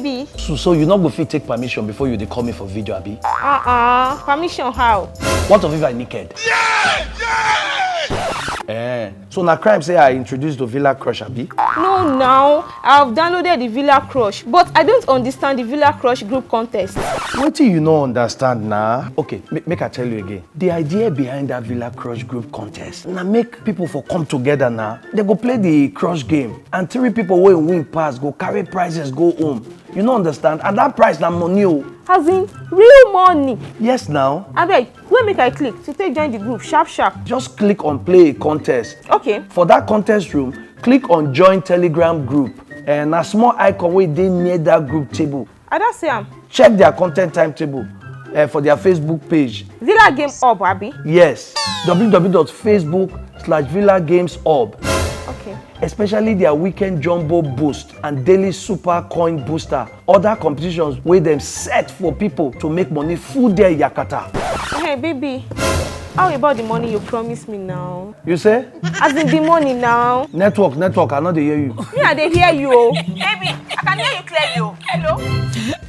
baby. So you not go fit take permission before you dey call me for video, abi? Permission how? What of if I naked? So na crime say I introduced the Villa Crush, abi? No, now I have downloaded the Villa Crush, but I don't understand the Villa Crush group contest. Wetin you no understand na? Okay, make I tell you again. The idea behind that Villa Crush group contest na make people for come together na. They go play the crush game and 3 people wey win pass go carry prizes go home. You no understand? And that prize na money o. As in real money. Yes now. Abeg, where make I click to take join the group sharp sharp? Just click on play a contest. Okay. For that contest room, click on join Telegram group and a small icon wey dey near that group table. I don see am. Check their content timetable for their Facebook page. Villa Game Hub, abi? Yes, www.facebook/VillaGamesHub. Okay. Especially their weekend jumbo boost and daily super coin booster. Other competitions wey dem set for people to make money full their yakata. Hey baby, how about the money you promised me now? You say? As in the money now. Network, I no dey hear you. Me, I dey hear you. Oh. Baby, I can hear you clearly. Hello?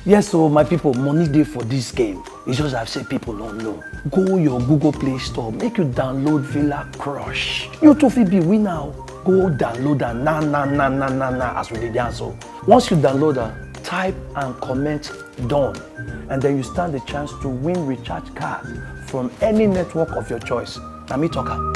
Yes, so my people, money dey for this game. It's just I've said people don't know. Go your Google Play Store, make you download Villa Crush. You too fit be winner. Go download am na as we dey dance. Once you download am, type and comment done, and then you stand the chance to win recharge card from any network of your choice. Na me talk am.